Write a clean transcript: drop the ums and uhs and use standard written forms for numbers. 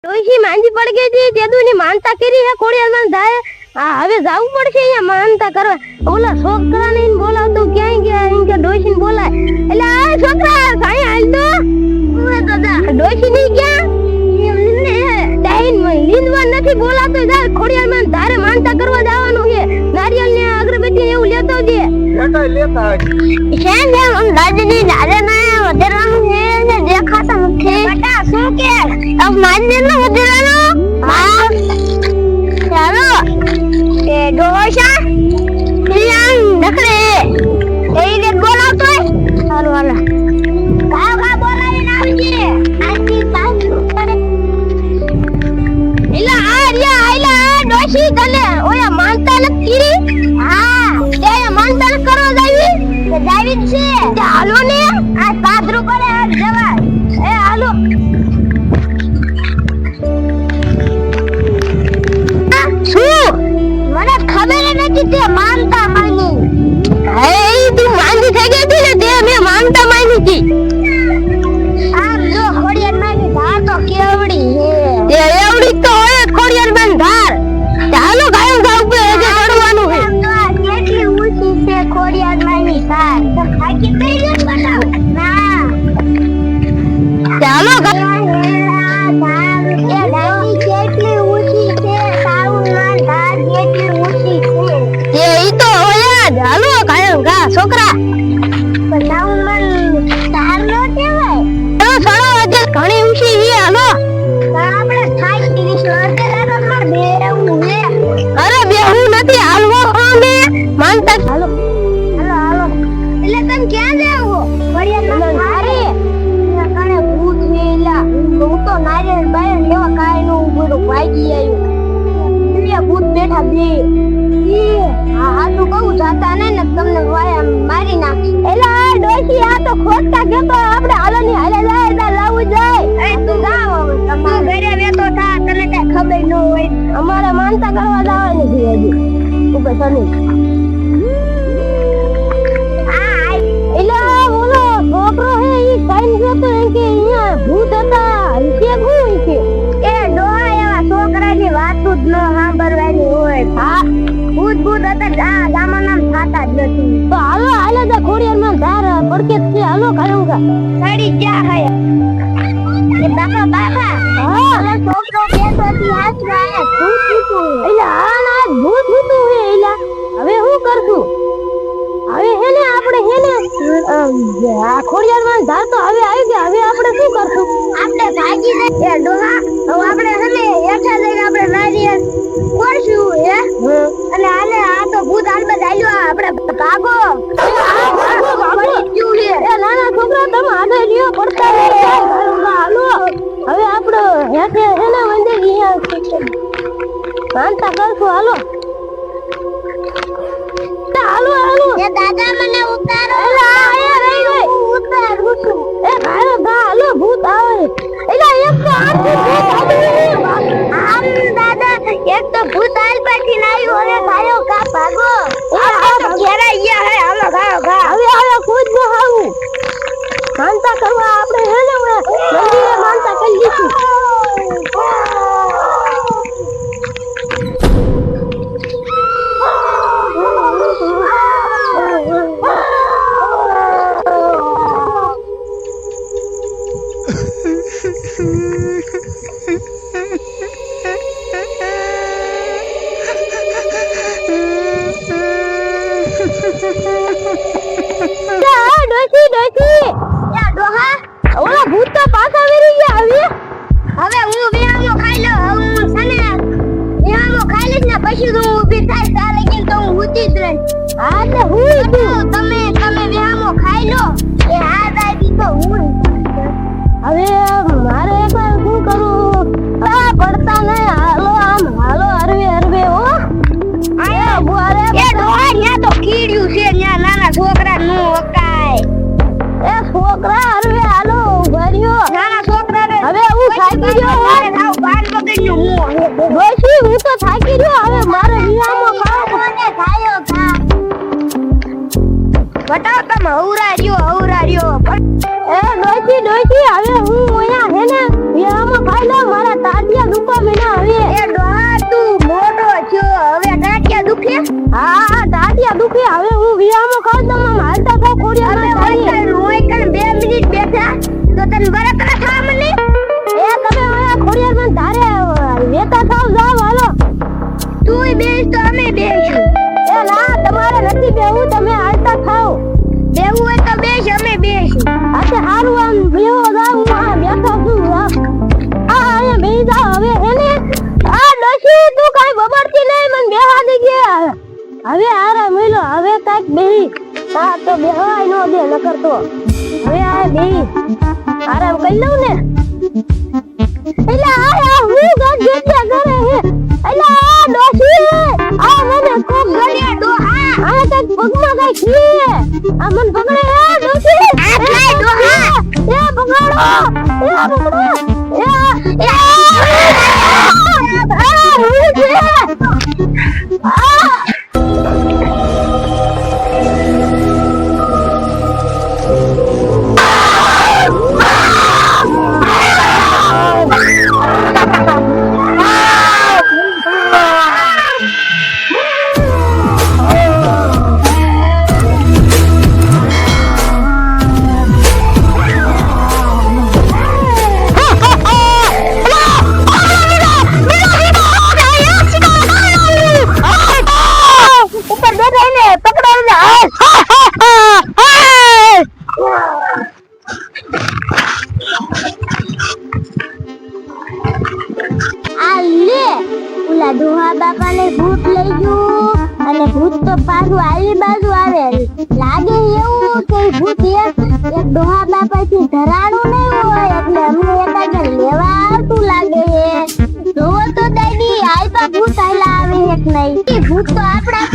ડોશી માંજી પડી ગઈ હતી તેદુની માનતા કરી હે ખોડિયાર થાય હવે જાવું પડશે અહીંયા માનતા કરવા ઓલા છોકરાને બોલાવતો ક્યાંય ગયા એમ કે ડોશીને બોલાય એટલે આ છોકરા સાઈ હાલ તો ઓએ દાદા ડોશી ની ક્યાં ડાઈન લીંદવા નથી બોલાતો જા ખોડિયાર ધારે માનતા કરવા જવાનું છે નારિયેળ ને અગરબત્તી એવું લેતો જે લેતા છે ને રાજની ધારે ના વધેરાનું છે ને દેખાતા નથી બટા શું કે अब मानने ना उधरानो हां चलो ए डोशा लियान नखरे ए ने बोलाव तो हारो वाला का बोलावी नावजी आती पासु इला आर्या आइला डोशी तने ओया मानता न कीरी हां ते मानता न करो जावी છે તે હાલો ને આ પાદરું કરે જવા એ હાલો મને ખબર નથી તે માનતા માની હે તું માની થઈ ગઈ હતી ને તે મે માનતા માની હતી આમ જો ખોડિયાર માની ધાર તો કેવડી હે તે એવડી તો હોય ખોડિયાર માન ધાર ચાલો ગાયો ગા ઉપર જે ચડવાનું છે કેટલી ઊંચી છે ખોડિયાર માની ધાર તો ખાકી થઈ ગઈ બનાવ ના ચાલો છોકરા બનાવું મન તાર નો કેવાય તો સડો આજે ઘણી ઊંચી હી હાલો આપણે ખાઈ પીની શરતે લાગો માર બેવું હે અરે બેવું નથી હાલવો અમે માનતા હાલો હાલો હાલો એટલે તમ ક્યાં જાવો વડિયા ના મારે કણે ભૂત વેલા હું તો નારિયેળ બાય લેવા કાઈ નો ઉભો ભાગી આવ્યો ભૂત બેઠા બે હા તો કહું જાતા ને તમને મારી નાખ એલા ડોશી આ તો ખોટતા કેતો આપણે હાલની હાલે જાય તો લાવું જાય એ તું જાવ હવે તમાર ઘરે વેતો થા તને કઈ ખબર ન હોય અમારે માનતા કરવા જવાની છે હજી ઉપર સની આ એલા બોલો છોકરો હે ઈ કઈ જતો કે અહીંયા ભૂત હતા કે હું કે એ ડોહા એવા છોકરાની વાતો જ ન સાંભળવાની હોય હા ભૂત ભૂત હતા આ ગામના થાતા જ નથી તો હાલો હાલો તો ખોડિયાર માં ધાર પડકે છે હાલો કાળુંગા સાડી ક્યાં હે એ બાપા બાપા હા ઓલા છોકરો બેઠો થી હાસવા ભૂત ભૂતું એલા આ ના ભૂત ભૂતું હે એલા હવે હું કરશું હવે હેને આપણે હેને આ ખોડિયાર માં ધાર તો હવે આવી ગયા હવે આપણે શું કરશું આપણે ભાગી જઈએ એ ડોહા હવે આપણે હેને હેઠા જઈને આપણે નારિયેળ કોરશું હે અને આને આ તો ભૂત આલબે દાલ્યો આપણે ભાગો ક્યું લે એ નાના છોકરા તમે આગળ લ્યો પડતા હાલો હવે આપણો હેઠે હેને વંદે ગયા માનતા કરશું હાલો હાલો હાલો એ દાદા મને ઉતારો એલા એ રહી ગઈ ઉતાર ઉતું એ ભાઈ ગા હાલો ભૂત આવે એલા એક તો આમ દાદા એક તો ભૂત આલ પછી નાયો હવે ભાઈઓ કા ભાગો આ તો ઘેરા ગયા હે હાલો ગા ગા હવે હવે કૂદ ન આવું માનતા કરવા આપણે હેને મંદિરે માનતા કરી લીધી બટાવ તમે હવરાર્યો એ ડોશી હવે હું અહીંયા હે ને વિયામાં ખાઈ લો મારા તાડિયા દુખવા મીના હવે એ ડોહા તું મોટો છો હવે ટાટિયા દુખે હા ટાટિયા દુખે હવે હું વિયામો ખાવ તો મમ હાલતા થાવ ખોડિયા માં રોય કણ 2 મિનિટ બેઠા તો તને બરકત થા મને એ તમે હવે ખોડિયા માં ધારે વેતા થાવ જાવ હાલો તુંય બેસ તો અમે બેસું એ ના તમારે નથી બેવું તમે હાલતા થાવ બેવું હોય તો બેસ અમે બેસું આતે હારું આમ બેહો જાવ હું આ બેઠો છું આ બેહી જાવ હવે એને આ ડોશી તું કાઈ બબડતી નહીં મને બેહા દે ગયા હવે આરા મેલો હવે કાક બેહી આ તો બેહવાય નો દે નકર તો હવે આ બેહી આરામ કરી લઉં ને એલા આ હું ગજ્જે કરે હે એલા આ ડોશી આ મને કોક ગળે ડોહા આ કાક પગમાં કાઈ ખીએ આ મન પકડે હે ડોશી આ કાઈ ડોહા એ પકડો ડોહા બાપાને ભૂત લઈ ગયું અને ભૂત તો પાછું આલી બાજુ આવે લાગે એવું કે ભૂત એક ડોહા બાપાથી ધરાણું નહીં હોય એટલે અમને એકાદ લેવા આવતું લાગે છે જોવો તો દાદી આઈ પા ભૂત આયલા આવે એક નહીં ભૂત તો આપણા